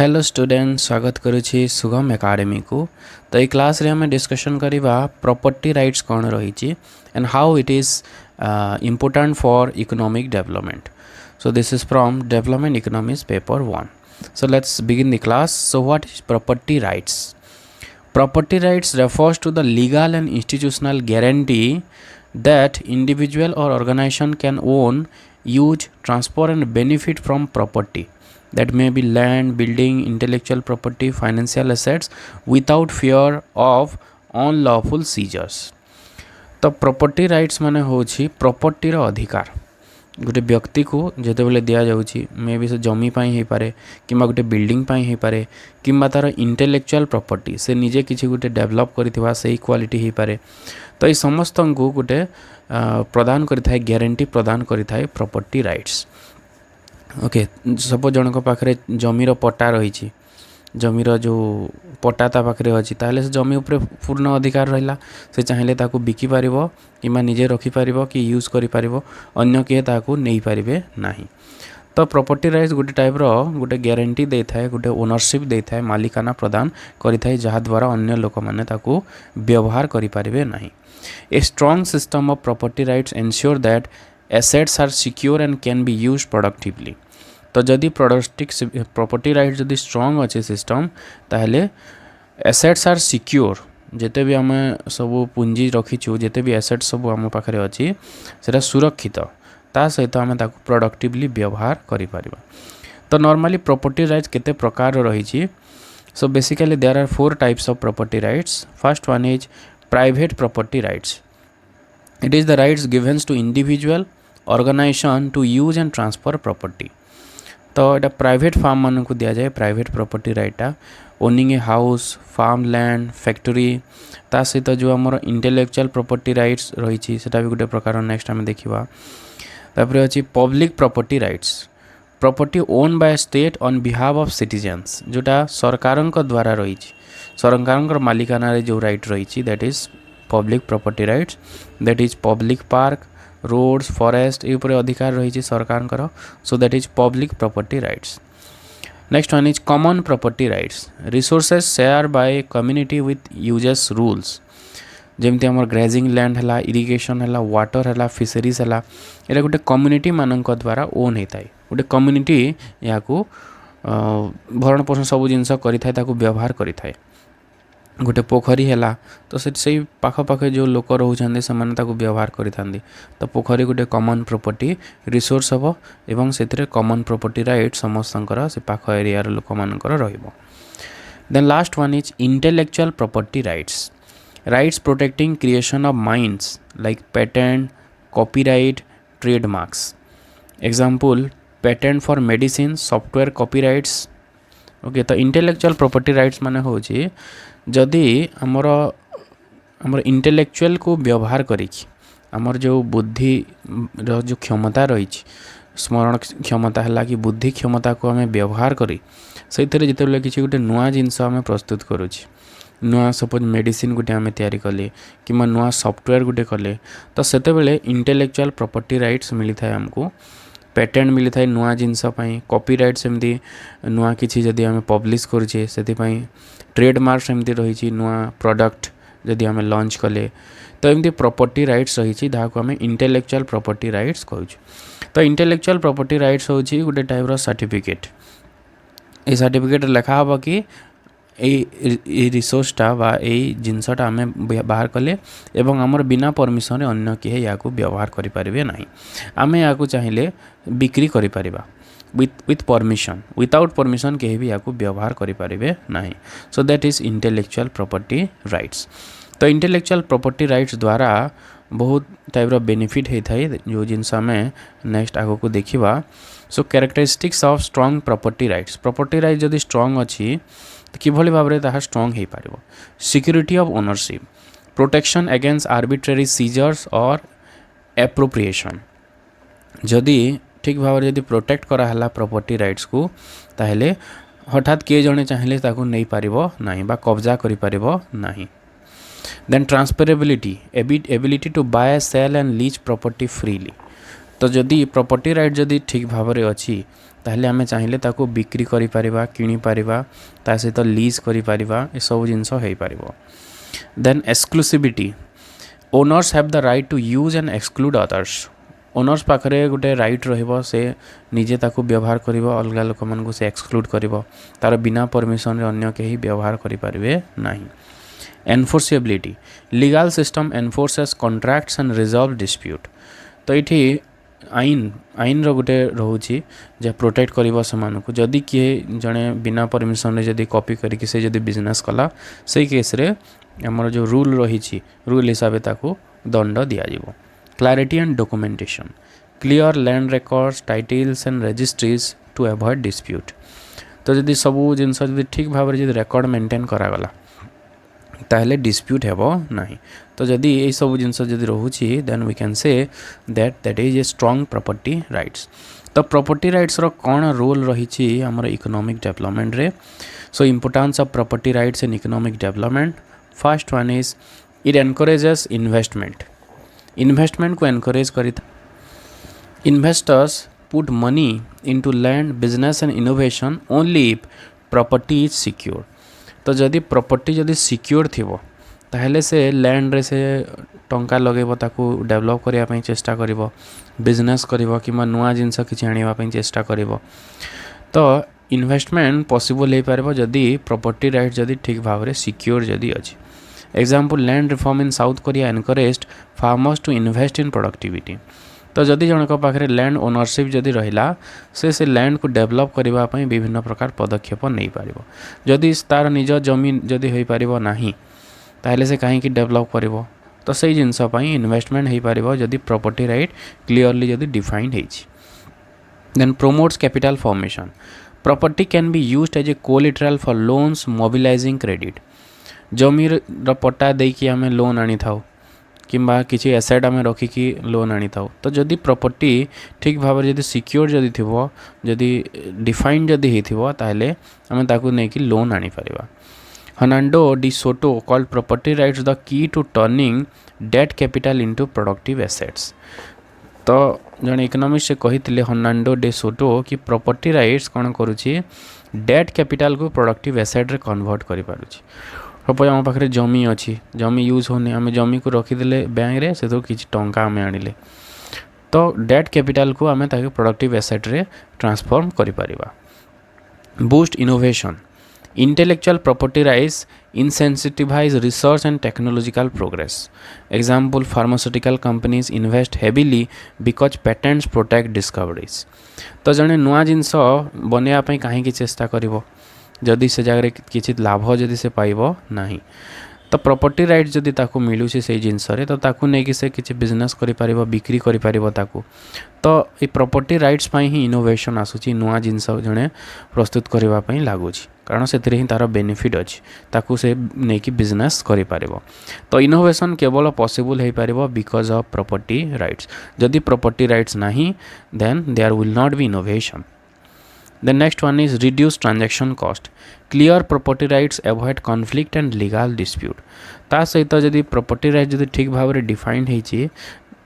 Hello student, स्वागत करुछि सुगम academy को। तो ये क्लास रे हमें डिस्कशन करिबा प्रॉपर्टी राइट्स कौन रही and how it is important for economic development. So this is from development economics paper 1। So let's begin the class. So what is property rights? Property rights refers to the legal and institutional guarantee that individual or organization can own, use, transfer and benefit from property that may be land, building, intellectual property, financial assets without fear of unlawful seizures। तो property rights माने होछि property रो अधिकार। गोटे व्यक्ति को जिते बले दि जाऊँगी मे भी से जमी हो पारे कि गोटे बिल्डिंग हो पारे कि तार इंटेलेक्चुअल प्रॉपर्टी से निजे किसी गोटे डेवलप करथिबा से क्वालिटी हो पारे। तो ये समस्त को गोटे प्रदान करिथाय ग्यारंटी प्रदान करिथाय प्रॉपर्टी राइट्स। ओके, सपोज जनक पाखरे जमीर पट्टा रही, जमीर जो पट्टा ता पाखरे अच्छी ताहले से जमी उपरे पूर्ण अधिकार रहिला। से चाहिले ताकू बिकी पारिबो किंबा निजे रखी पारिबो कि यूज करि पारिबो, अन्य किए ताकू नै पारिबे नाही। तो प्रॉपर्टी राइट्स गोटे टाइप रो गोटे ग्यारंटी दे थाए, गोटे ओनरशिप दे थाए, मालिकाना प्रदान करि थाए जहा द्वारा अन्य लोक माने ताकू व्यवहार करि पारिबे नाही। A strong system of property rights ensure that assets are secure and can be used productively. तो जदि प्रॉपर्टी राइट जदि स्ट्रांग अच्छे सिस्टम ताहले एसेट्स आर सिक्योर, जेते भी आम सब पुंजी रखीचु, जेते भी एसेट सब आम पाखे अच्छी से सुरक्षित, ता सहित आम ताकू प्रोडक्टिवली व्यवहार करि परिबा। तो नॉर्मली प्रॉपर्टी राइट्स केते प्रकार रही। So basically there are 4 types of property rights. First one is private property rights. It is the rights given to individual organisation to use and transfer property. तो ये private farm मान को दि जाए private property राइटा। Owning a house, farm land, factory, ता सहित जो आम इंटेलेक्चुअल प्रॉपर्टी राइट्स रही भी गोटे प्रकार। नेक्स्ट आम देखा तापर अच्छी public property rights. Property owned by state on behalf of citizens, जोटा सरकार द्वारा रही, सरकार मालिकाना जो राइट रही, that is public property rights. That is public park, roads, forest ये ऊपर अधिकार रही सरकार। So that is public property rights. Next one is common property rights. Resources share by community with uses rules, जमती आम grazing land है, irrigation है, water है, फिशरीज है, ये गोटे कम्युनिटी मान द्वारा ओन होता है। गोटे कम्युनिटी या भरण पोषण सब जिनस व्यवहार करें। गोटे पोखरी है तो से पाखे जो लोक रोचे से व्यवहार करें। तो पोखरी गोटे कॉमन प्रॉपर्टी रिसोर्स हम एवं से कॉमन प्रॉपर्टी राइट समस्तंकर से पाख एरिया लोक मानकर रहिबो। Then last one is intellectual property rights. Rights protecting creation of minds like patent, copyright, trademarks. Example patent for medicine, software copyrights. Okay, तो इंटेलेक्चुअल प्रॉपर्टी राइट्स माने होची जदि आमर इंटेलेक्चुअल को व्यवहार करिकी आमर जो बुद्धि जो क्षमता रही, स्मरण क्षमता है कि बुद्धि क्षमता को आम व्यवहार करी से जिते किसी गोटे नुआ जिनस आम प्रस्तुत करुच्छे, नुआ सपोज मेडिसिन गोटे आम तैयारी कले कि नुआ सॉफ्टवेयर गोटे कले, तो सेतेबेले इंटेलेक्चुअल प्रॉपर्टी राइट्स मिली था आमको। पेटेंट मिली था नुआ जिनस, कॉपीराइट सेमती नुआ किसी जदि आम पब्लिश करुचे से। ट्रेडमार्क सेमती रही नुआ प्रोडक्ट जदि आम लॉन्च कले, तो एमती प्रॉपर्टी राइट्स रही जहाँ आम इंटेलेक्चुअल प्रॉपर्टी राइट्स कहूँ। तो इंटेलेक्चुअल प्रॉपर्टी राइट्स हूँ गोटे टाइप सर्टिफिकेट। ये सर्टिफिकेट लिखा हम कि रिसोर्सटा बा जिनसटा आम बाहर कले एवं आमर बिना परमिशन अन्य किए या व्यवहार करें ना। आम या चाहिए बिक्री करें विथ परमिशन, विदाउट परमिशन कहीं भी या व्यवहार करें ना। सो that is intellectual property rights. तो इंटेलेक्चुअल प्रॉपर्टी राइट्स द्वारा बहुत टाइप बेनिफिट होता है जो जिनस आम नेक्स्ट आग को देखा। So characteristics of strong property rights. Property right जदि स्ट्रांग अच्छी तो किभली भाव में ताहा स्ट्रांग हो पार। Security of ownership, protection against arbitrary seizures और एप्रोप्रिएशन। जदि ठीक भाव में प्रोटेक्ट कराला प्रॉपर्टी राइट्स को ताहले हठात किए जड़े चाहिए ताकू नहीं पारिबो नाही बा कब्जा करि पारिबो नाही। Then transferability, ability to buy, sell and lease property freely. तो जदि प्रॉपर्टी राइट जदि ठीक भाव में अच्छी ताहले आमे चाहिए ताको बिक्री करि परिबा किनि परिबा ता सहित लीज करि परिबा ए सब जिंस हेई परिबो। Then exclusivity owners have the right to use and exclude others owners पाखरे गोटे राइट रहिबो से निजे ताको व्यवहार करिबो अलगा लोक मन को से एक्सक्लूड करिबो तार बिना परमिशन रे अन्य केही व्यवहार करि परिबे नाही। Enforceability legal system एनफोर्सेस contracts and resolve dispute तो ये आईन गोटे रोचे जे प्रोटेक्ट करिबो समानकु जदि किए जड़े बिना परमिशन रे जदि कॉपी करके से जदि बिजनेस कला से केस रे हमर जो रूल रही रूल हिसाब से ताको दंड दिया जिवो। Clarity and documentation clear land records titles and registries to avoid dispute तो जदि सबू जिनस जदि ठीक भाव में रिकॉर्ड मेंटेन करागला ताहले डिस्प्यूट हेबो नाही। तो जदि ये सब जिनस जदि रोची then we can say that is a strong property rights. तो प्रॉपर्टी राइट्स रो कौन रोल रही हमर इकोनॉमिक डेवलपमेंट रे। So importance of property rights in economic development first one is it encourages investment को एनकरेज करी investors put money into land business and innovation only if property is secure. तो जदि property जदि secure थिबो ताहले से land रे से टंका लगेबो ताकू डेवलप करिया पई चेष्टा करिवो बिजनेस करिवो किमा नुआ जिंस किछि आनिबा पई चेष्टा करिवो। तो इन्वेस्टमेंट पॉसिबल हे पारबो जदि प्रॉपर्टी राइट जदि ठीक भाव रे सिक्योर जदि अछि। Example land reform in South Korea encouraged farmers to invest in productivity. तो जदि जनक पाखरे लैंड ओनरशिप जदि रहिला से लैंड को डेवलप करिबा पई विभिन्न प्रकार पदक्षेप नहीं पारिबो। जदि तार निज जमीन जदि होई पारिबो नाही ताहले से काहे कि डेवलप करिवो। तो सही जिंस पई इन्वेस्टमेंट होई पारिबो जदि प्रॉपर्टी राइट क्लियरली जदि डिफाइंड हेछि। Then promotes capital formation property can be used as a collateral for loans mobilising credit जमीर पट्टा देकी आमे लोन आनी थाउ किंबा किसी एसेट आम रखिकी लोन आनी था। तो जदि प्रॉपर्टी ठीक भाव जदि सिक्योर जदि थिबो जदि डिफाइंड जदि हेथिबो ताहले आमे ताकू नै कि लोन आनी परिबा। Hernando de Soto called property rights the key to turning dead capital into productive assets. तो जने इकोनॉमिस्ट से कहिथिले हर्नांडो डे सोटो कि प्रॉपर्टी राइट्स कोन करूची डेट कैपिटल को प्रोडक्टिव एसेट रे कन्वर्ट करि पारुची। सपोज आम पाखे जमी अच्छी जमी यूज होने आम जमी को रखीदे बैंक रे से तो किसी टंका आम आनिले तो डेट कैपिटल को आम ताके प्रोडक्टिव एसेट रे ट्रांसफॉर्म करि परिबा। Boost innovation intellectual property rights incentivise research and technological progress. Example pharmaceutical companies invest heavily because patents protect discoveries. तो जने नुआ जिनस बनैया पई काहे की चेष्टा करिवो जदि से जगह किसी लाभ जदि से पाइबो नाही। तो प्रॉपर्टी राइट जदि ताकू मिलूची से जिनस रे तो ताकू नै कि से किछि बिजनेस करि पारिबो बिक्री करि पारिबो ताकू। तो ये प्रॉपर्टी राइट्स पई ही इनोवेशन आसुची नुआ जिनस जणे प्रस्तुत करबा पई लागुची कारण सेतिरे ही तार बेनिफिट अछि ताकू से नै कि बिजनेस करि पारिबो। तो इनोवेशन केवल पॉसिबल हे पारिबो बिकॉज ऑफ प्रॉपर्टी राइट्स। जदि प्रॉपर्टी राइट्स नाही then there will not be innovation. The next one is reduce transaction cost. Clear property rights avoid conflict and legal dispute. ता सहित जदि प्रॉपर्टी राइट जदि ठीक भाव में डिफाइंड होइछि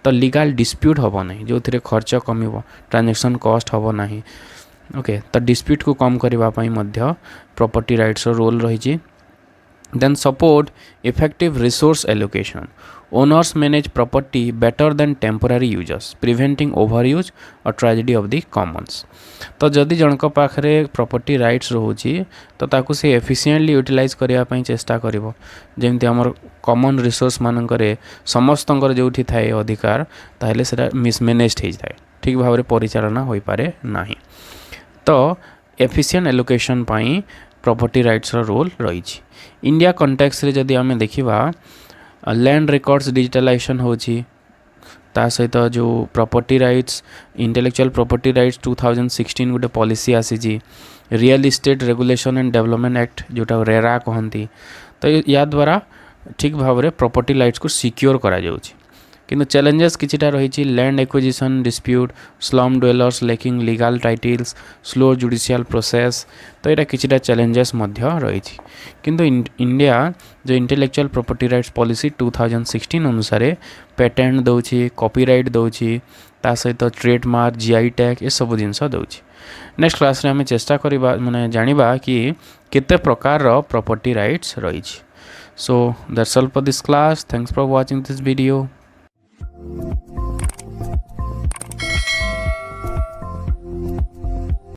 तो लीगल डिस्प्यूट होबो नहीं जो थिरे खर्च कमिबो ट्रांजैक्शन कॉस्ट होबो नहीं। ओके तो डिस्प्यूट को कम करबा पई मध्य प्रॉपर्टी राइट्स रो रोल रहिछि। Then support effective resource allocation. Owners manage property better than temporary users, preventing overuse or tragedy of the commons. तो जदि जनक पाखरे प्रॉपर्टी राइट्स रोची तो ताकू से एफिशिएंटली यूटिलाइज करिया पई चेष्टा करिवो जेमति हमर कॉमन रिसोर्स मानकरे समस्तंकर जोठी थाए अधिकार ताहले सेटा मिसमैनेज्ड हे जाय ठीक भाव रे परिचालना होई पारे नाही। तो एफिशिएंट एलोकेशन पई प्रॉपर्टी राइट्स रो रोल रही। इंडिया कंटेक्स्ट रे जदि आमे देखिबा लैंड रिकॉर्ड्स डिजिटलाइजेशन होची ता सहित जो property rights intellectual property rights 2016 गोटे पॉलिसी आसी real estate regulation and development act जोटा रेरा कहती। तो या द्वारा ठीक भाव में प्रॉपर्टी राइट्स को सिक्योर करा जाउची किंतु चैलेंजेस किछिटा रही land acquisition dispute slum dwellers lacking legal titles slow judicial process तो यहाँ किछिटा चैलेंजेस रही किंतु इंडिया जो इंटेलेक्चुअल प्रॉपर्टी राइट्स पॉलिसी 2016 अनुसार पेटेंट दौची कॉपीराइट दौची ता सहित ट्रेडमार्क जीआई टैग ये सब जिनस दौची। नेक्स्ट क्लास रे हमें चेष्टा करिबा माने जानिबा कि केते प्रकार रो प्रॉपर्टी राइट्स रही। So that's all for this class. Thanks for watching this video.